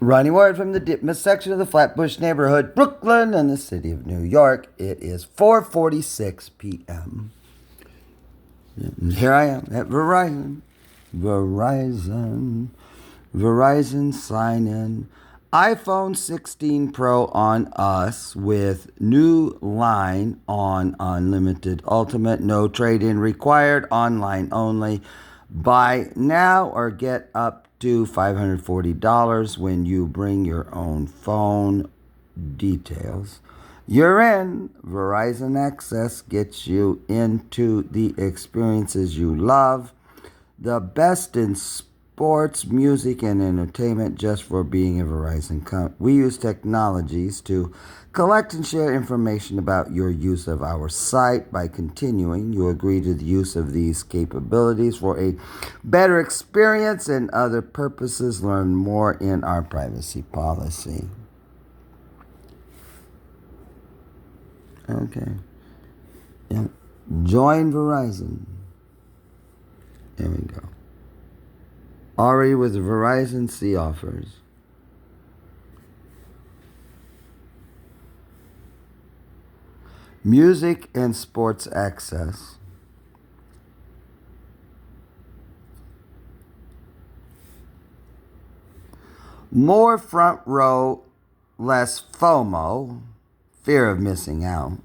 Ronnie Ward from the Ditmas section of the Flatbush neighborhood, Brooklyn, and the city of New York. It is 4:46 p.m. And here I am at Verizon. Verizon sign in. iPhone 16 Pro on us with new line on Unlimited Ultimate. No trade-in required. Online only. Buy now or get up to $540 when you bring your own phone. Details. You're in. Verizon Access gets you into the experiences you love. The best in sports, music, and entertainment just for being a Verizon company. We use technologies to collect and share information about your use of our site. By continuing, you agree to the use of these capabilities for a better experience and other purposes. Learn more in our privacy policy. Okay. Yeah. Join Verizon. There we go. Already with Verizon, see offers. Music and sports access. More front row, less FOMO, fear of missing out.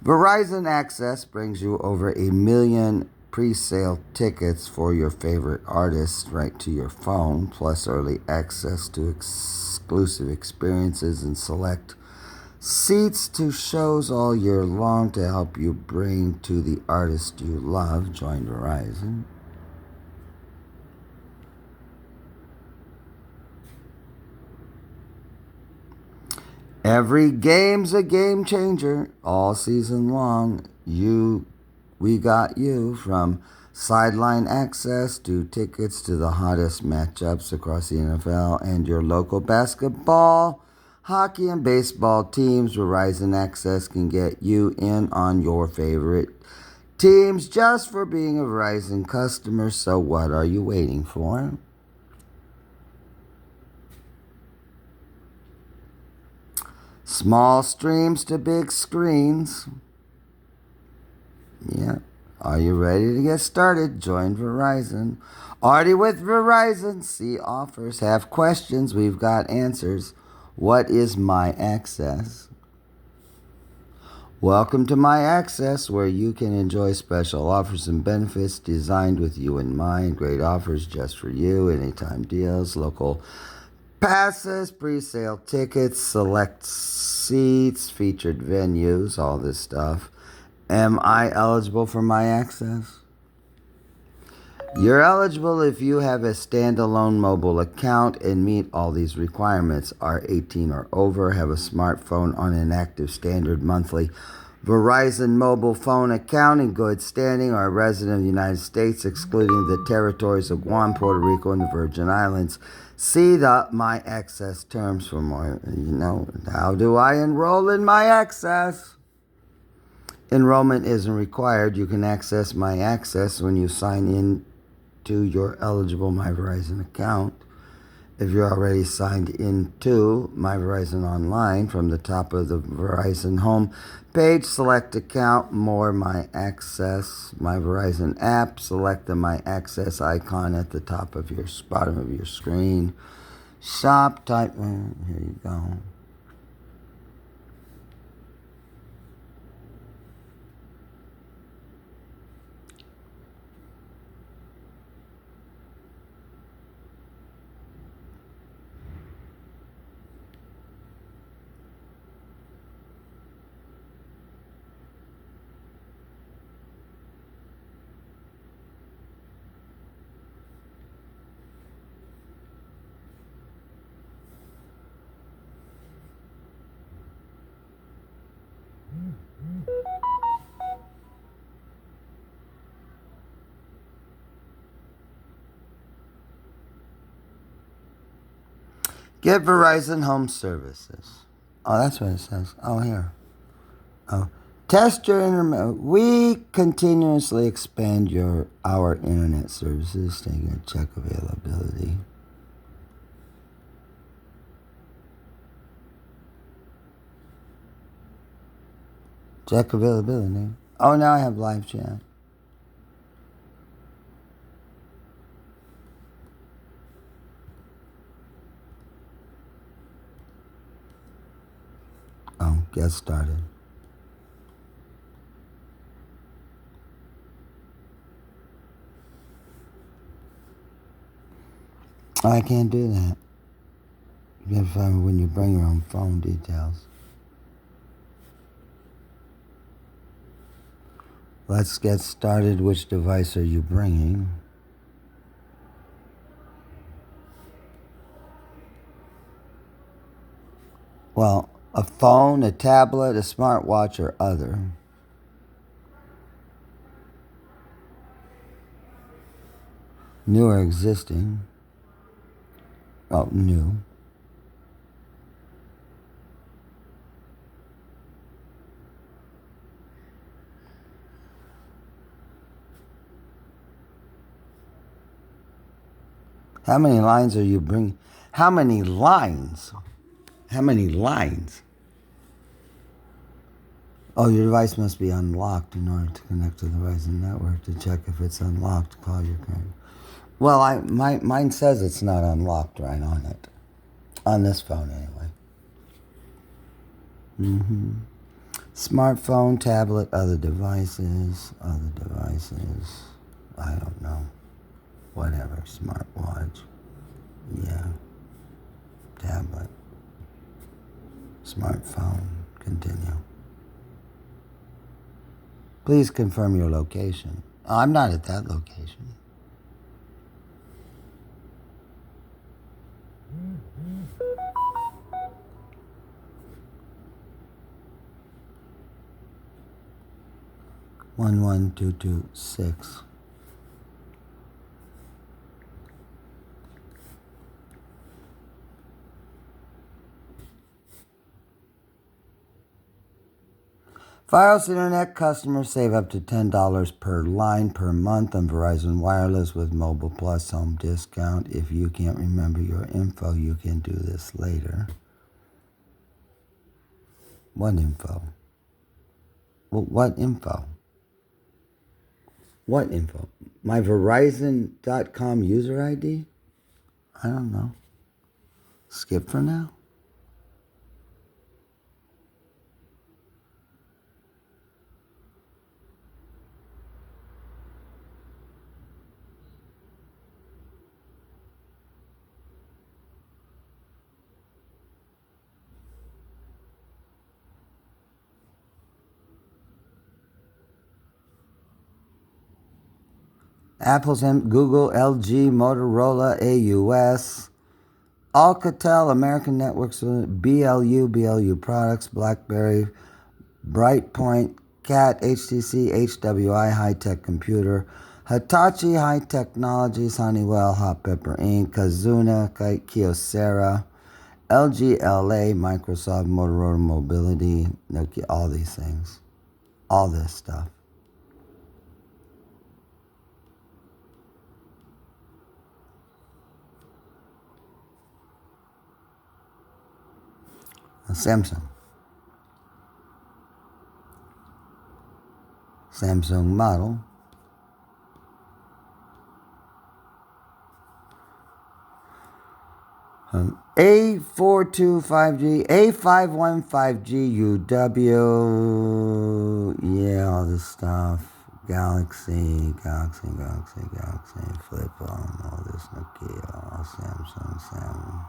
Verizon Access brings you over 1 million pre-sale tickets for your favorite artists right to your phone, plus early access to exclusive experiences and select seats to shows all year long to help you bring to the artist you love. Join Verizon. Every game's a game changer all season long. We got you, from sideline access to tickets to the hottest matchups across the NFL and your local basketball, hockey, and baseball teams. Verizon Access can get you in on your favorite teams just for being a Verizon customer. So what are you waiting for? Small streams to big screens. Yeah. Are you ready to get started? Join Verizon. Already with Verizon, see offers. Have questions? We've got answers. What is My Access? Welcome to My Access, where you can enjoy special offers and benefits designed with you in mind. Great offers just for you. Anytime deals, local passes, pre-sale tickets, select seats, featured venues, all this stuff. Am I eligible for My Access? You're eligible if you have a standalone mobile account and meet all these requirements. Are 18 or over, have a smartphone on an active standard monthly Verizon mobile phone account in good standing, are a resident of the United States, excluding the territories of Guam, Puerto Rico, and the Virgin Islands. See the My Access terms for more. How do I enroll in My Access? Enrollment isn't required. You can access My Access when you sign in to your eligible My Verizon account. If you're already signed into My Verizon Online, from the top of the Verizon home page, select Account, More, My Access, My Verizon app. Select the My Access icon at the top of your bottom of your screen. Shop, type, here you go. Get Verizon Home Services. Oh, that's what it says. Oh, here. Oh, test your internet. We continuously expand our internet services. Taking a check availability. Check availability. Oh, now I have live chat. Oh, get started. I can't do that. You have to find when you bring your own phone details. Let's get started. Which device are you bringing? Well, a phone, a tablet, a smartwatch, or other. New or existing? Oh, new. How many lines are you bringing? How many lines? How many lines? Oh, your device must be unlocked in order to connect to the Verizon network. To check if it's unlocked, call your current. Well, mine says it's not unlocked right on it. On this phone, anyway. Smartphone, tablet, other devices. I don't know. Whatever. Smartwatch. Yeah. Tablet. Smartphone. Continue. Please confirm your location. I'm not at that location. One one two two six. Fios Internet customers save up to $10 per line per month on Verizon Wireless with Mobile Plus home discount. If you can't remember your info, you can do this later. What info? Well, what info? What info? My Verizon.com user ID? I don't know. Skip for now. Apple's Google, LG, Motorola, AUS, Alcatel, American Networks, BLU Products, BlackBerry, Brightpoint, CAT, HTC, HWI, High Tech Computer, Hitachi, High Technologies, Honeywell, Hot Pepper Inc., Kazuna, Kyocera, LG, LA, Microsoft, Motorola Mobility, Nokia, all these things. All this stuff. Samsung. Samsung model. A425G, A515G, UW, yeah, all this stuff. Galaxy, flip phone, all this Nokia, all Samsung.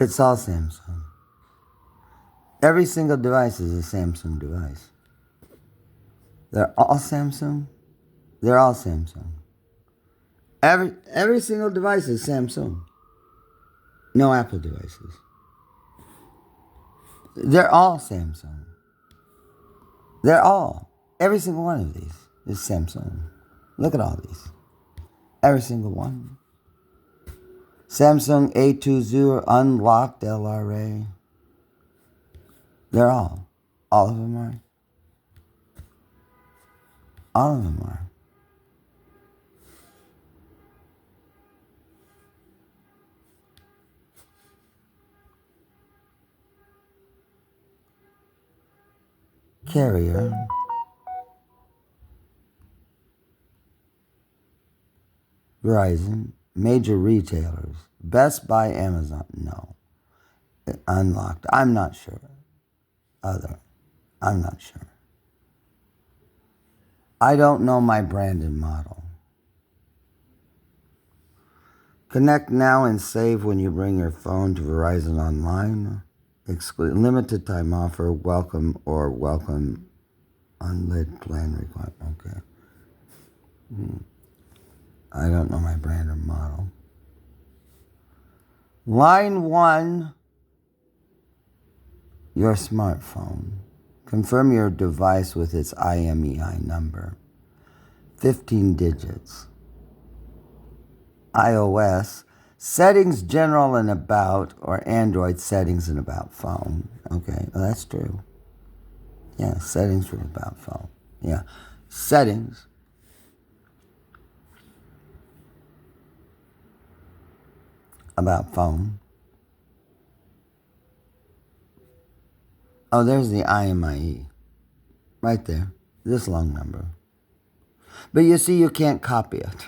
It's all Samsung. Every single device is a Samsung device. They're all Samsung. They're all Samsung. Every single device is Samsung. No Apple devices. They're all Samsung. They're all. Every single one of these is Samsung. Look at all these. Every single one. Samsung A20 unlocked LRA. They're all. All of them are. All of them are. Carrier, Verizon, major retailers, Best Buy, Amazon, no. Unlocked, I'm not sure. I'm not sure. I don't know my brand and model. Connect now and save when you bring your phone to Verizon Online. Limited time offer, welcome unlit plan requirement. Okay. I don't know my brand or model. Line 1, your smartphone. Confirm your device with its IMEI number. 15 digits. iOS, settings general and about, or Android settings and about phone. Okay, well, that's true. Yeah, settings for about phone. Yeah, settings. About phone. Oh, there's the IMEI. Right there. This long number. But you see, you can't copy it.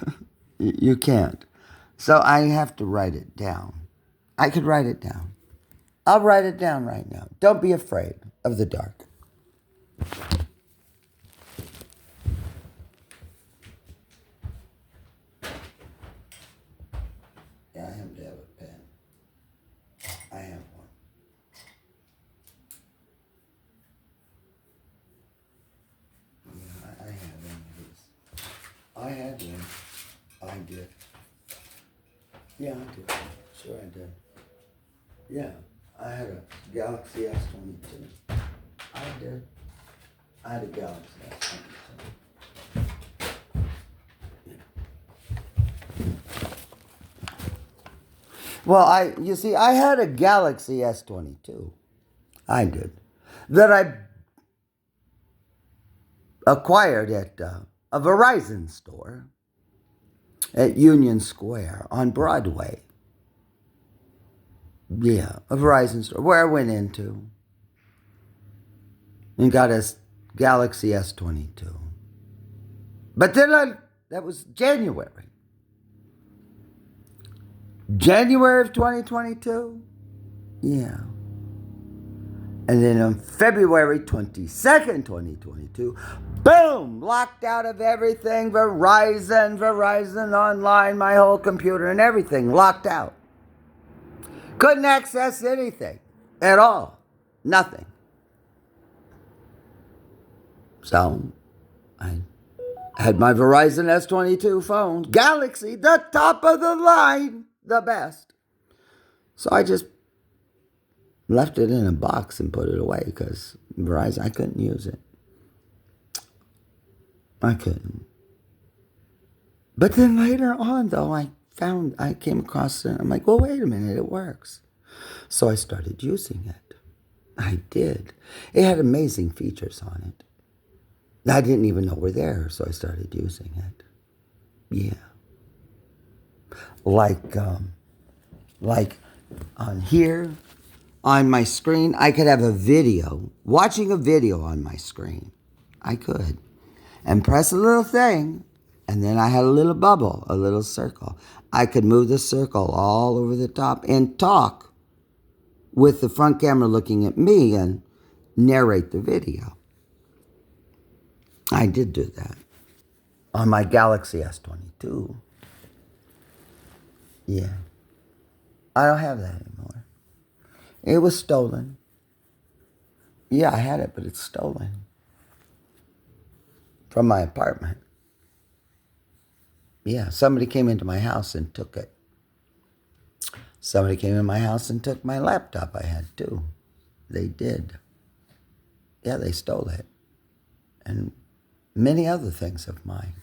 You can't. So I have to write it down. I could write it down. I'll write it down right now. Don't be afraid of the dark. Yeah, I have to have a pen. I have one. Yeah, I have one of these. I had one. I did. Yeah, I did. Sure I did. Yeah, I had a Galaxy S22. I did. I had a Galaxy S22. Well, you see, I had a Galaxy S22. I did. That I acquired at a Verizon store at Union Square on Broadway. Yeah, a Verizon store where I went into and got a Galaxy S22. But then that was January. January of 2022? Yeah. And then on February 22nd, 2022, boom, locked out of everything. Verizon Online, my whole computer and everything locked out. Couldn't access anything at all. Nothing. So I had my Verizon S22 phone, Galaxy, the top of the line, the best. So I just left it in a box and put it away because Verizon, I couldn't use it. I couldn't. But then later on, though, I came across it. I'm like, well, wait a minute, it works. So I started using it. I did. It had amazing features on it. I didn't even know were there, so I started using it. Yeah. Like on here, on my screen, I could have a video, watching a video on my screen. I could. And press a little thing, and then I had a little bubble, a little circle. I could move the circle all over the top and talk with the front camera looking at me and narrate the video. I did do that on my Galaxy S22. Yeah. I don't have that anymore. It was stolen. Yeah, I had it, but it's stolen from my apartment. Yeah, somebody came into my house and took it. Somebody came in my house and took my laptop I had too. They did. Yeah, they stole it. And many other things of mine.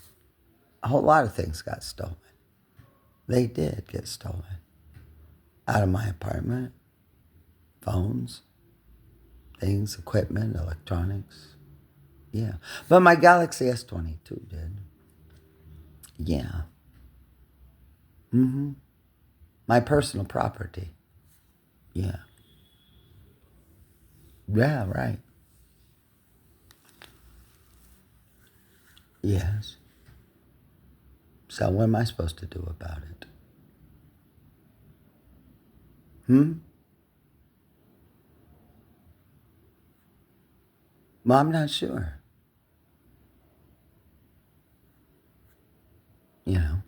A whole lot of things got stolen. They did get stolen. Out of my apartment. Phones, things, equipment, electronics. Yeah. But my Galaxy S22 did. Yeah. Mm-hmm. My personal property. Yeah. Yeah, right. Yes. So what am I supposed to do about it? Well, I'm not sure. You know.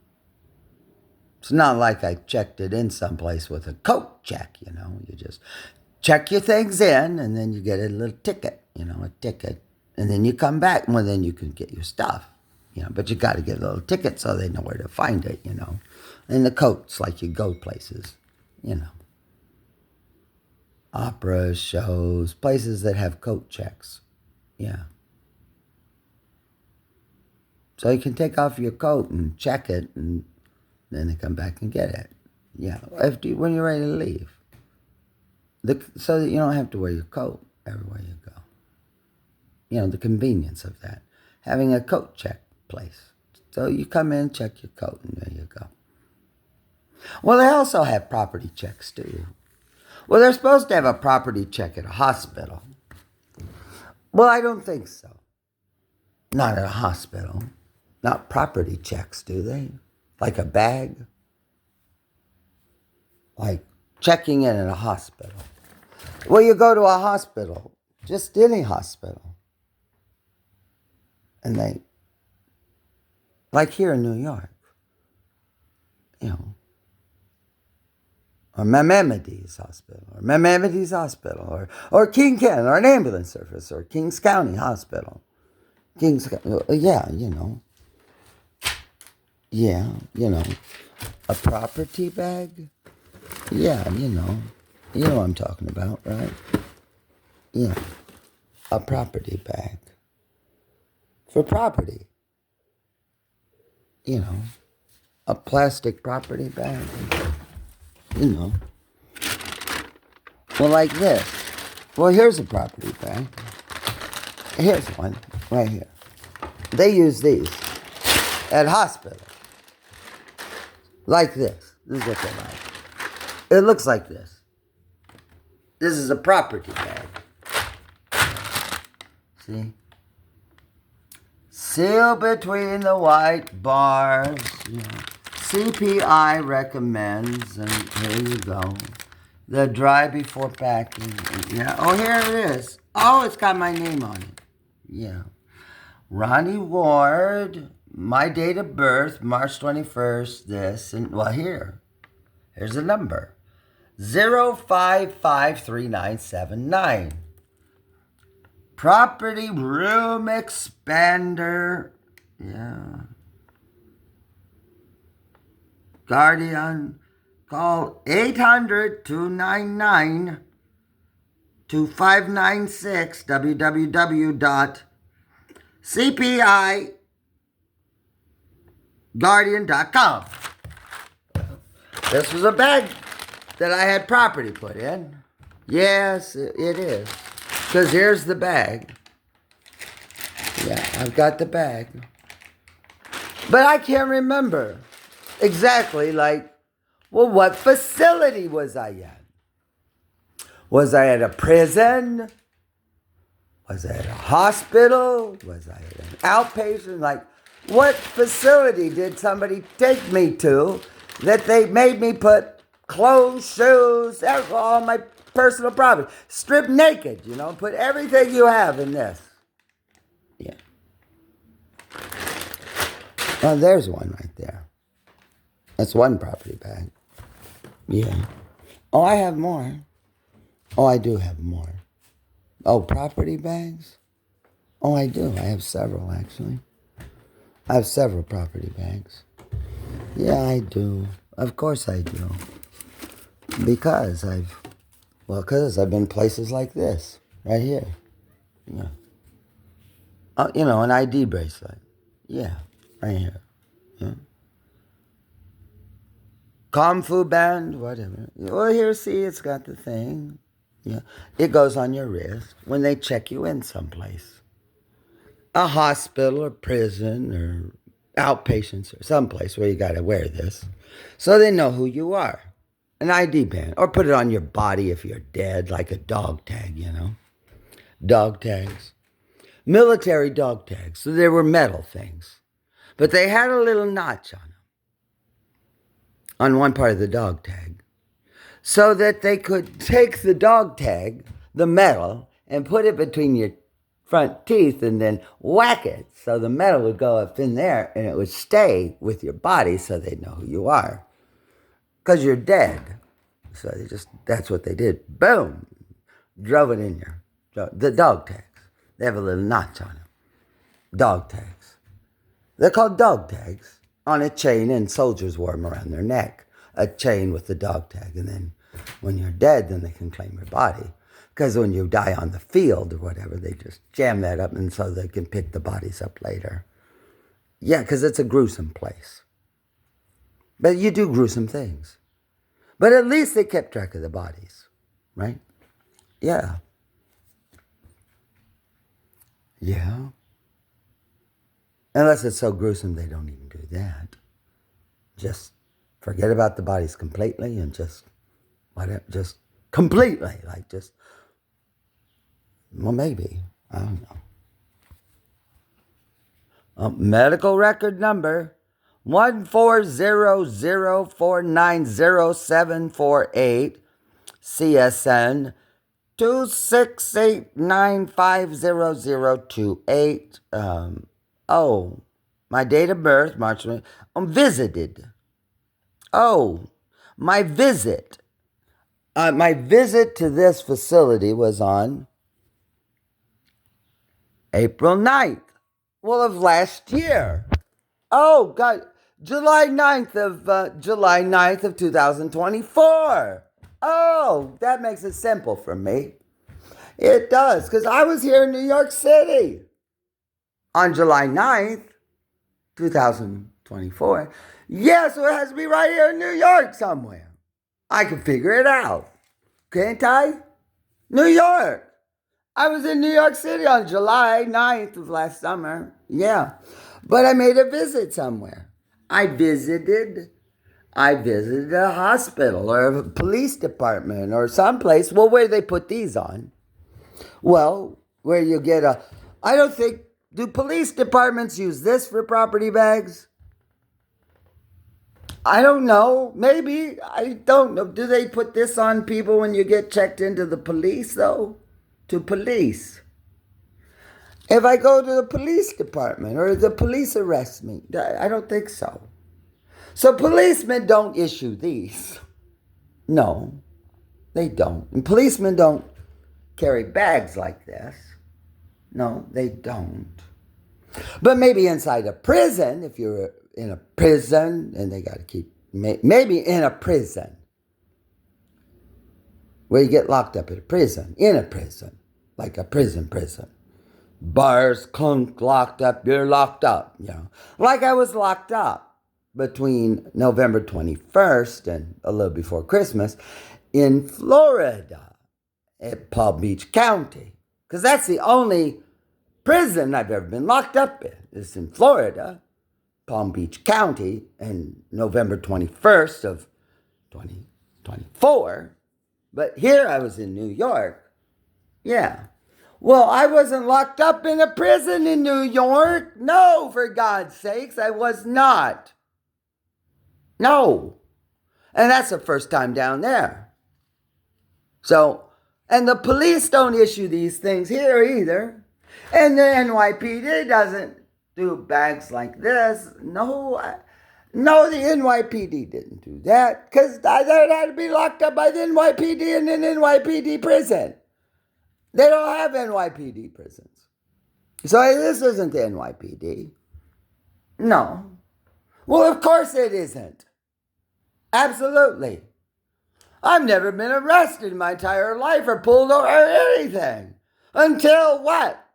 It's not like I checked it in someplace with a coat check, you know. You just check your things in and then you get a little ticket, you know, a ticket. And then you come back, well, then you can get your stuff, you know. But you got to get a little ticket so they know where to find it, you know. And the coats, like you go places, you know. Operas, shows, places that have coat checks. Yeah. So you can take off your coat and check it, and then they come back and get it. Yeah, when you're ready to leave. So that you don't have to wear your coat everywhere you go. You know, the convenience of that. Having a coat check place. So you come in, check your coat, and there you go. Well, they also have property checks, too. Well, they're supposed to have a property check at a hospital. Well, I don't think so. Not at a hospital. Not property checks, do they? Like a bag? Like checking in at a hospital. Well, you go to a hospital, just any hospital, and they, like here in New York, you know, or Maimonides Hospital, or King Ken, or an ambulance service, or Kings County Hospital. Yeah, you know. Yeah, you know. A property bag? Yeah, you know. You know what I'm talking about, right? Yeah. A property bag. For property. You know. A plastic property bag. You know. Well, like this. Well, here's a property bag. Here's one right here. They use these at hospitals. Like this. This is what they're like. It looks like this. This is a property bag. See? Seal between the white bars. Yeah. CPI recommends, and here you go. The dry before packing. Yeah. Oh, here it is. Oh, it's got my name on it. Yeah. Ronnie Ward. My date of birth, March 21st. This. And, well, here's the number. 0553979. Property room expander. Yeah. Guardian. Call 800-299-2596. www.cpiguardian.com. This was a bag that I had property put in. Yes, it is. Because here's the bag. Yeah, I've got the bag. But I can't remember exactly, like, well, what facility was I at? Was I at a prison? Was I at a hospital? Was I at an outpatient? Like, what facility did somebody take me to that they made me put clothes, shoes, all my personal property, strip naked, you know, put everything you have in this. Yeah. Oh, there's one right there. That's one property bag. Yeah. Oh, I have more. Oh, I do have more. Oh, property bags? Oh, I do. I have several, actually. I have several property bags. Yeah, I do. Of course I do. Because I've been places like this, right here. Yeah. You know, an ID bracelet. Yeah, right here. Yeah. Kung Fu band, whatever. Well, here, see, it's got the thing. Yeah. It goes on your wrist when they check you in someplace. a hospital or prison or outpatients or someplace where you got to wear this so they know who you are. An ID band. Or put it on your body if you're dead, like a dog tag, Dog tags. Military dog tags. So they were metal things. But they had a little notch on them, on one part of the dog tag, so that they could take the dog tag, the metal, and put it between your front teeth and then whack it. So the metal would go up in there and it would stay with your body so they'd know who you are. Because you're dead. So that's what they did. Boom. Drove it in there. The dog tags. They have a little notch on them. Dog tags. They're called dog tags on a chain, and soldiers wore them around their neck. A chain with the dog tag. And then when you're dead, then they can claim your body. Because when you die on the field or whatever, they just jam that up and so they can pick the bodies up later. Yeah, because it's a gruesome place. But you do gruesome things. But at least they kept track of the bodies, right? Yeah. Yeah. Unless it's so gruesome they don't even do that. Just forget about the bodies completely and just completely, well, maybe. I don't know. Medical record number 14004900748, CSN 268950028. My date of birth, March 20. Visited. My visit. My visit to this facility was on April 9th. Well, of last year. Oh, God. July 9th of 2024. Oh, that makes it simple for me. It does, because I was here in New York City on July 9th, 2024. Yeah, so it has to be right here in New York somewhere. I can figure it out. Can't I? New York. I was in New York City on July 9th of last summer. Yeah. But I made a visit somewhere. I visited a hospital or a police department or someplace. Well, where they put these on? Well, where you get I don't think, do police departments use this for property bags? I don't know. Maybe. I don't know. Do they put this on people when you get checked into the police, though? To police. If I go to the police department or the police arrest me, I don't think so. So policemen don't issue these. No, they don't. And policemen don't carry bags like this. No, they don't. But maybe inside a prison, if you're in a prison, and they got to keep, maybe in a prison, where you get locked up in a prison, like a prison. Bars, clunk, locked up, you're locked up, Like I was locked up between November 21st and a little before Christmas in Florida, at Palm Beach County. Because that's the only prison I've ever been locked up in. It's in Florida, Palm Beach County, and November 21st of 2024. But here I was in New York. Yeah. Well, I wasn't locked up in a prison in New York. No, for God's sakes, I was not. No. And that's the first time down there. So, and the police don't issue these things here either. And the NYPD doesn't do bags like this. No, the NYPD didn't do that because I had to be locked up by the NYPD in an NYPD prison. They don't have NYPD prisons. So this isn't the NYPD. No. Well, of course it isn't. Absolutely. I've never been arrested in my entire life or pulled over or anything. Until what?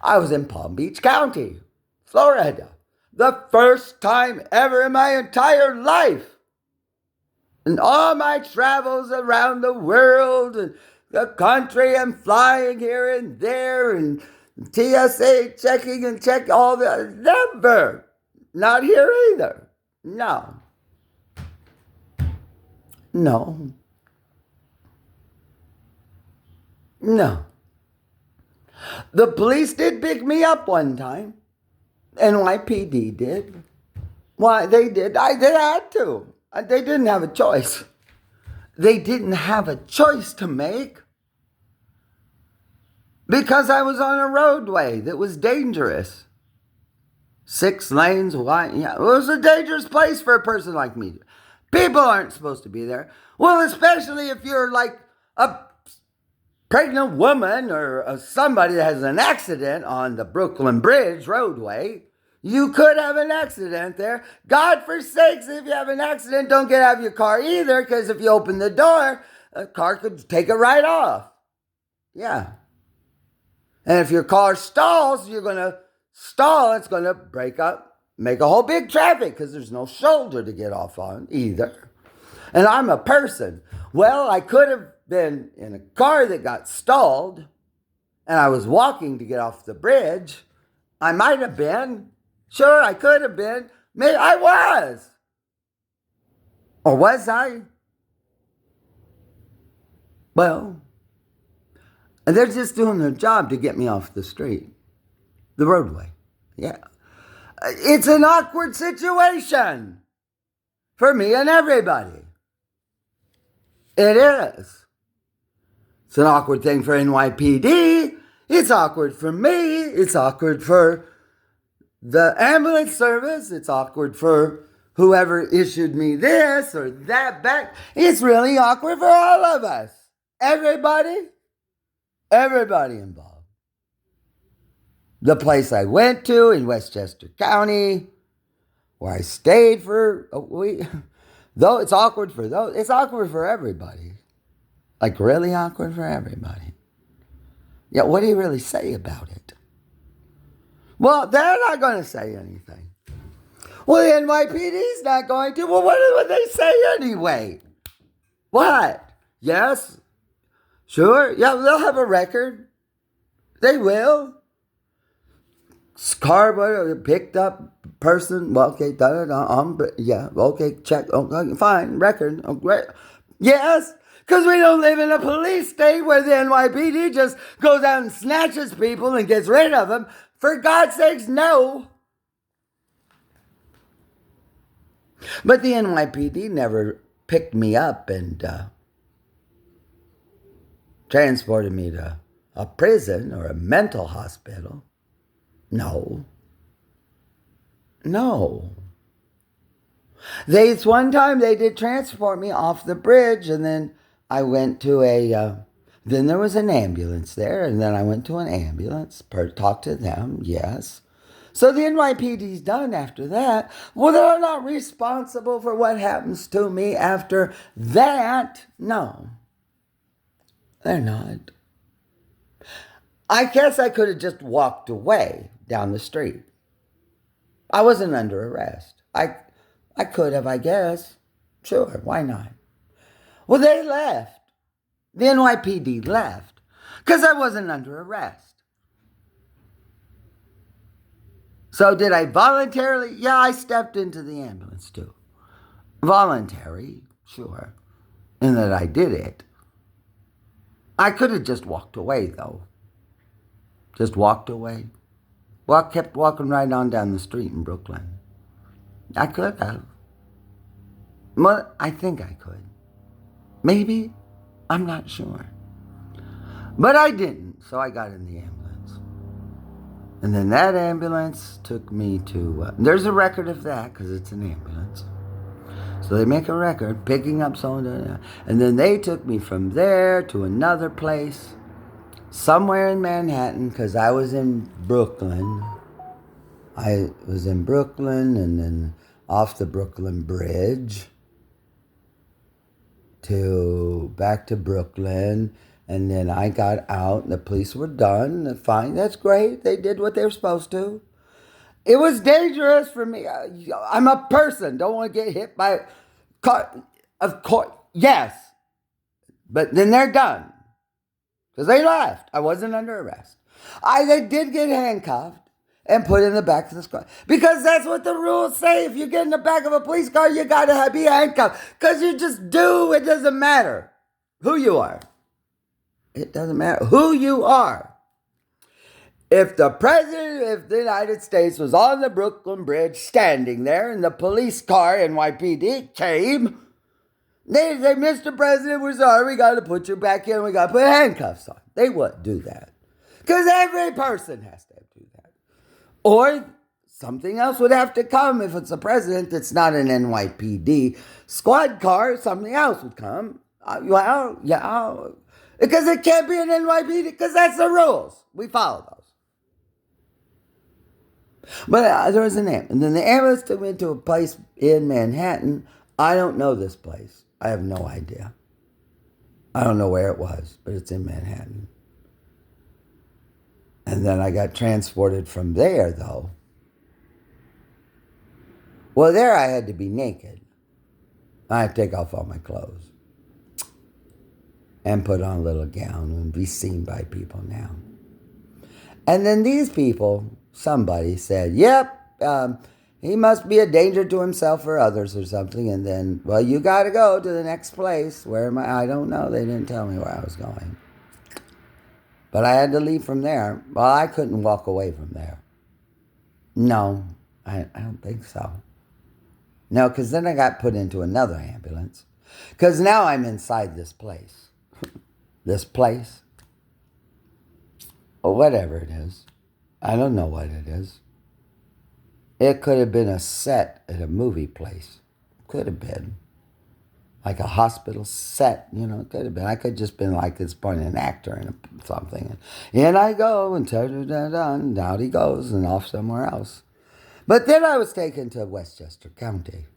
I was in Palm Beach County, Florida. The first time ever in my entire life. And all my travels around the world and the country and flying here and there and TSA checking and check all the, never. Not here either. No. No. No. The police did pick me up one time. NYPD did. Why, they did. They had to. They didn't have a choice. They didn't have a choice to make because I was on a roadway that was dangerous. 6 lanes wide. Yeah, it was a dangerous place for a person like me. People aren't supposed to be there. Well, especially if you're like a pregnant woman or somebody that has an accident on the Brooklyn Bridge roadway. You could have an accident there. God forsakes, if you have an accident, don't get out of your car either, because if you open the door, a car could take it right off. Yeah. And if your car stalls, you're going to stall. It's going to break up, make a whole big traffic, because there's no shoulder to get off on either. And I'm a person. Well, I could have been in a car that got stalled, and I was walking to get off the bridge. I might have been. Sure, I could have been. Maybe I was. Or was I? Well, they're just doing their job to get me off the street. The roadway. Yeah. It's an awkward situation for me and everybody. It is. It's an awkward thing for NYPD. It's awkward for me. It's awkward for the ambulance service. It's awkward for whoever issued me this or that back. It's really awkward for all of us. Everybody involved. The place I went to in Westchester County, where I stayed for a week, though it's awkward for those, it's awkward for everybody. Like really awkward for everybody. Yeah, what do you really say about it? Well, they're not going to say anything. Well, the NYPD's not going to. Well, what would they say anyway? What? Yes? Sure? Yeah, they'll have a record. They will. Car picked up person. Well, okay, yeah, okay, check. Okay, fine, record. Oh, great. Yes, because we don't live in a police state where the NYPD just goes out and snatches people and gets rid of them. For God's sakes, no. But the NYPD never picked me up and transported me to a prison or a mental hospital. No. One time they did transport me off the bridge, and then I went to then there was an ambulance there, and then I went to an ambulance, talked to them, yes. So the NYPD's done after that. Well, they're not responsible for what happens to me after that. No, they're not. I guess I could have just walked away down the street. I wasn't under arrest. I could have, I guess. Sure, why not? Well, they left. The NYPD left because I wasn't under arrest. So did I voluntarily? Yeah, I stepped into the ambulance too. Voluntary, sure, in that I did it. I could have just walked away though. Just walked away. Kept walking right on down the street in Brooklyn. I could have. Well, I think I could. Maybe. I'm not sure. But I didn't, so I got in the ambulance. And then that ambulance took me to... there's a record of that, because it's an ambulance. So they make a record, picking up someone. And then they took me from there to another place, somewhere in Manhattan, because I was in Brooklyn. I was in Brooklyn, and then off the Brooklyn Bridge back to Brooklyn, and then I got out, and the police were done. Fine, that's great. They did what they were supposed to. It was dangerous for me. I'm a person. Don't want to get hit by a car. Of course, yes. But then they're done. Because they left. I wasn't under arrest. They did get handcuffed and put in the back of the car. Because that's what the rules say. If you get in the back of a police car, you got to be handcuffed. Because you just do. It doesn't matter who you are. It doesn't matter who you are. If the president of the United States was on the Brooklyn Bridge standing there and the police car, NYPD, came, they say, Mr. President, we're sorry, we got to put you back in, we got to put handcuffs on. They wouldn't do that. Because every person has to do that. Or something else would have to come. If it's a president that's not an NYPD squad car, something else would come. Because it can't be an NYPD, because that's the rules. We follow those. But there was an ambulance. And then the ambulance took me to a place in Manhattan. I don't know this place. I have no idea. I don't know where it was, but it's in Manhattan. And then I got transported from there, though. Well, there I had to be naked. I had to take off all my clothes and put on a little gown and be seen by people now. And then these people, somebody said, yep, he must be a danger to himself or others or something. And then, well, you got to go to the next place. Where am I? I don't know. They didn't tell me where I was going. But I had to leave from there. Well, I couldn't walk away from there. No, I don't think so. No, because then I got put into another ambulance. Because now I'm inside this place. This place. Or whatever it is. I don't know what it is. It could have been a set at a movie place. Could have been. Like a hospital set, it could have been. I could have just been like this point an actor in something. And I go and out he goes and off somewhere else. But then I was taken to Westchester County.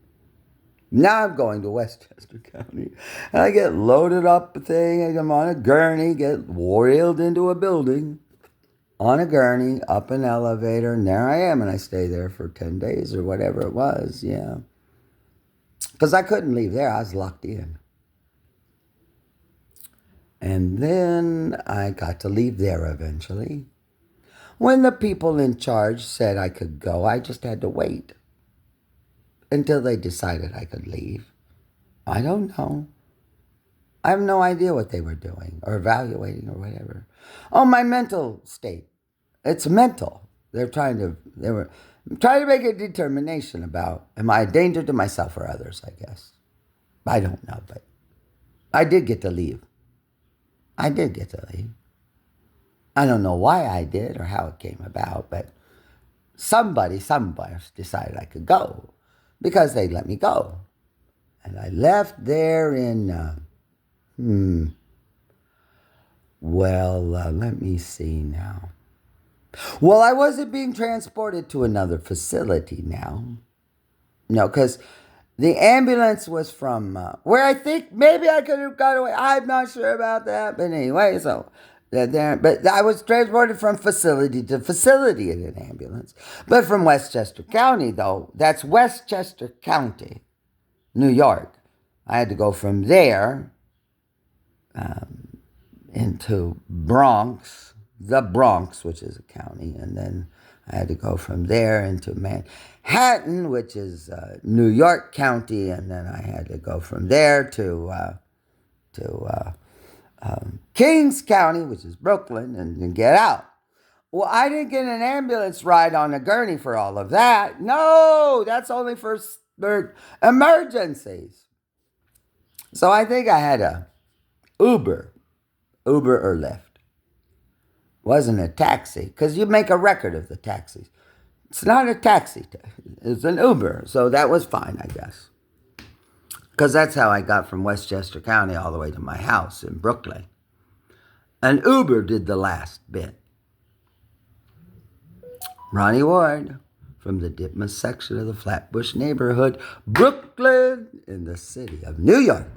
Now I'm going to Westchester County. And I get loaded up a thing. I'm on a gurney, get wheeled into a building. On a gurney, up an elevator, and there I am. And I stay there for 10 days or whatever it was, yeah. Because I couldn't leave there. I was locked in. And then I got to leave there eventually. When the people in charge said I could go, I just had to wait until they decided I could leave. I don't know. I have no idea what they were doing or evaluating or whatever. Oh, my mental state. It's mental. They were trying to make a determination about, am I a danger to myself or others, I guess. I don't know, but I did get to leave. I did get to leave. I don't know why I did or how it came about, but somebody decided I could go because they let me go. And I left there in, let me see now. Well, I wasn't being transported to another facility now. No, because the ambulance was from where I think maybe I could have got away. I'm not sure about that. But anyway, but I was transported from facility to facility in an ambulance. But from Westchester County, though, that's Westchester County, New York. I had to go from there into the Bronx, which is a county, and then I had to go from there into Manhattan, which is New York County, and then I had to go from there to Kings County, which is Brooklyn, and then get out. Well, I didn't get an ambulance ride on a gurney for all of that. No, that's only for emergencies. So I think I had a Uber or Lyft. Wasn't a taxi, because you make a record of the taxis. It's not a taxi. It's an Uber. So that was fine, I guess. Because that's how I got from Westchester County all the way to my house in Brooklyn. An Uber did the last bit. Ronnie Ward from the Ditmas section of the Flatbush neighborhood, Brooklyn, in the city of New York.